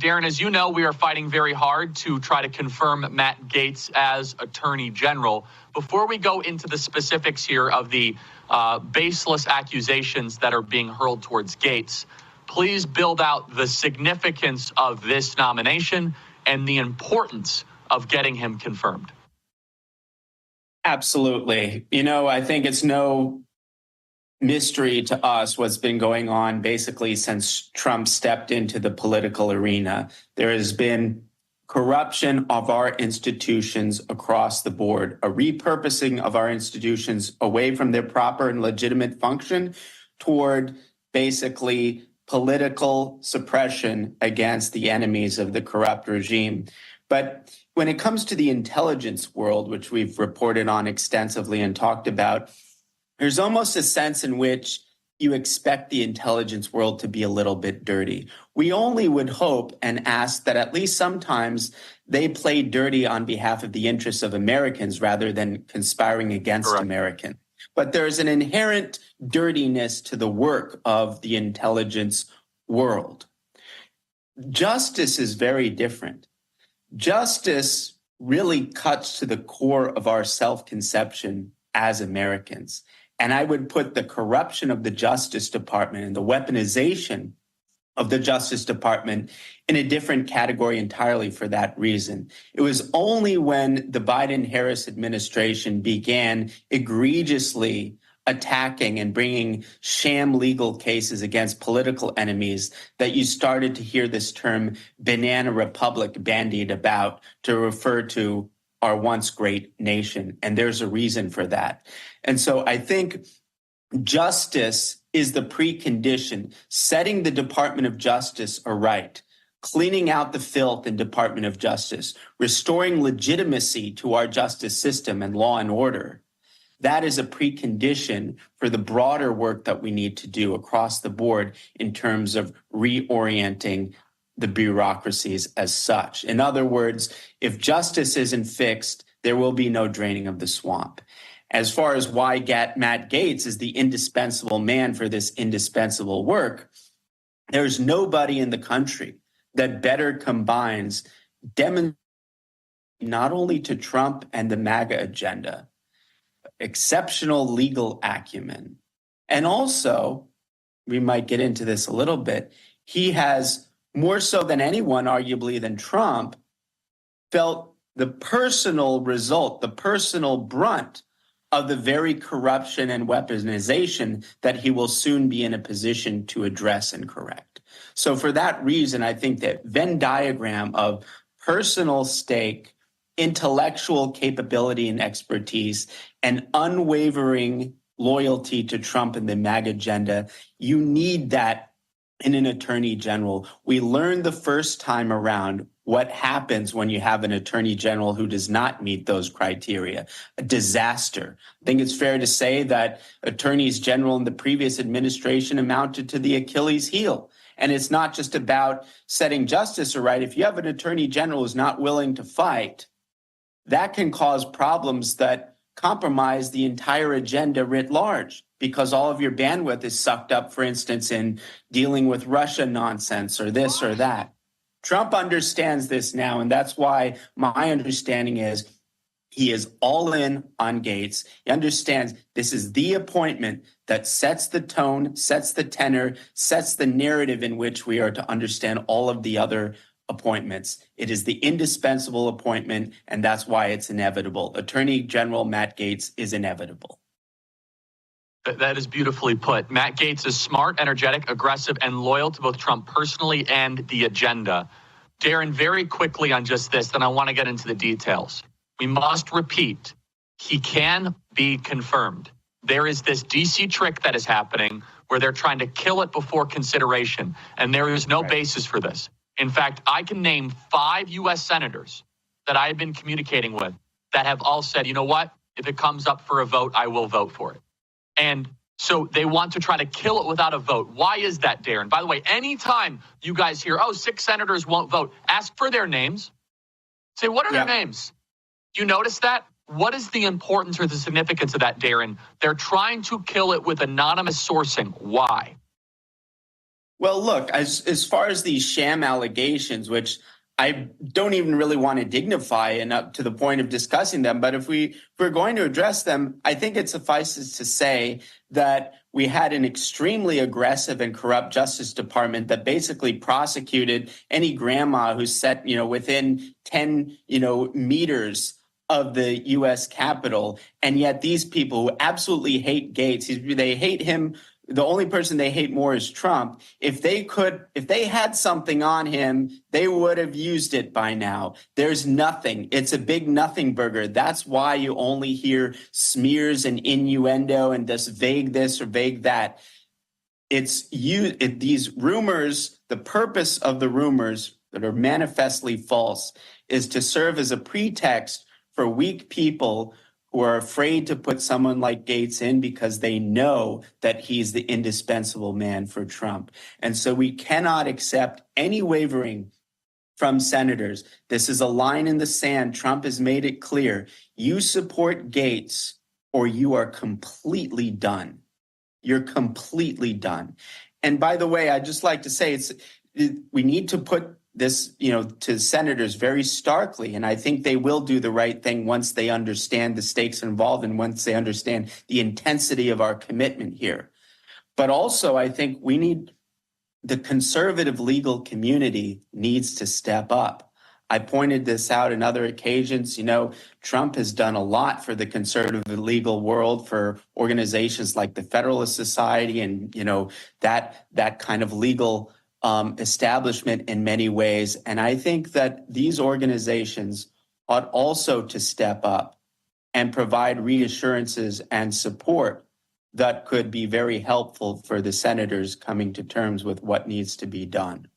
Darren, as you know, we are fighting very hard to try to confirm Matt Gaetz as Attorney General. Before we go into the specifics here of the baseless accusations that are being hurled towards Gaetz, please build out the significance of this nomination and the importance of getting him confirmed. Absolutely. You know, I think it's no mystery to us what's been going on basically since Trump stepped into the political arena. There has been corruption of our institutions across the board, a repurposing of our institutions away from their proper and legitimate function toward basically political suppression against the enemies of the corrupt regime. But when it comes to the intelligence world, which we've reported on extensively and talked about, there's almost a sense in which you expect the intelligence world to be a little bit dirty. We only would hope and ask that at least sometimes they play dirty on behalf of the interests of Americans rather than conspiring against Correct. Americans. But there's an inherent dirtiness to the work of the intelligence world. Justice is very different. Justice really cuts to the core of our self-conception as Americans. And I would put the corruption of the Justice Department and the weaponization of the Justice Department in a different category entirely for that reason. It was only when the Biden-Harris administration began egregiously attacking and bringing sham legal cases against political enemies that you started to hear this term banana republic bandied about to refer to our once great nation. And there's a reason for that. And so I think justice is the precondition, setting the Department of Justice aright, cleaning out the filth in Department of Justice, restoring legitimacy to our justice system and law and order. That is a precondition for the broader work that we need to do across the board in terms of reorienting the bureaucracies as such. In other words, if justice isn't fixed, there will be no draining of the swamp. As far as why Matt Gaetz is the indispensable man for this indispensable work, there's nobody in the country that better combines demonstrating not only to Trump and the MAGA agenda, exceptional legal acumen, and also, we might get into this a little bit, he has more so than anyone, arguably than Trump, felt the personal result, the personal brunt of the very corruption and weaponization that he will soon be in a position to address and correct. So for that reason, I think that Venn diagram of personal stake, intellectual capability and expertise, and unwavering loyalty to Trump and the MAGA agenda, you need that in an attorney general. We learned the first time around what happens when you have an attorney general who does not meet those criteria, a disaster. I think it's fair to say that attorneys general in the previous administration amounted to the Achilles heel. And it's not just about setting justice aright. If you have an attorney general who's not willing to fight, that can cause problems that compromise the entire agenda writ large, because all of your bandwidth is sucked up, for instance, in dealing with Russia nonsense or this or that. Trump understands this now, and that's why my understanding is he is all in on Gaetz. He understands this is the appointment that sets the tone, sets the tenor, sets the narrative in which we are to understand all of the other appointments. It is the indispensable appointment, and that's why it's inevitable. Attorney General Matt Gaetz is inevitable. That is beautifully put. Matt Gaetz is smart, energetic, aggressive, and loyal to both Trump personally and the agenda. Darren, very quickly on just this, then I want to get into the details. We must repeat, he can be confirmed. There is this DC trick that is happening where they're trying to kill it before consideration, and there is no basis for this. In fact, I can name 5 U.S. senators that I have been communicating with that have all said, you know what, if it comes up for a vote, I will vote for it. And so they want to try to kill it without a vote. Why is that, Darren? By the way, anytime you guys hear, 6 senators won't vote, ask for their names. Say, what are their names? Do you notice that? What is the importance or the significance of that, Darren? They're trying to kill it with anonymous sourcing. Why? Well, look, as far as these sham allegations, which I don't even really want to dignify and up to the point of discussing them, but if we're going to address them, I think it suffices to say that we had an extremely aggressive and corrupt Justice Department that basically prosecuted any grandma who sat, within 10, meters of the U.S. Capitol. And yet these people who absolutely hate Gaetz, they hate him. The only person they hate more is Trump. If they had something on him, they would have used it by now. There's nothing. It's a big nothing burger. That's why you only hear smears and innuendo and just vague this or vague that. These rumors, the purpose of the rumors that are manifestly false is to serve as a pretext for weak people who are afraid to put someone like Gaetz in because they know that he's the indispensable man for Trump. And so we cannot accept any wavering from senators. This is a line in the sand. Trump has made it clear. You support Gaetz or you are completely done. You're completely done. And by the way, I'd just like to say we need to put this, to senators very starkly. And I think they will do the right thing once they understand the stakes involved and once they understand the intensity of our commitment here. But also, I think the conservative legal community needs to step up. I pointed this out in other occasions. Trump has done a lot for the conservative legal world, for organizations like the Federalist Society and, that kind of legal establishment in many ways. And I think that these organizations ought also to step up and provide reassurances and support that could be very helpful for the senators coming to terms with what needs to be done.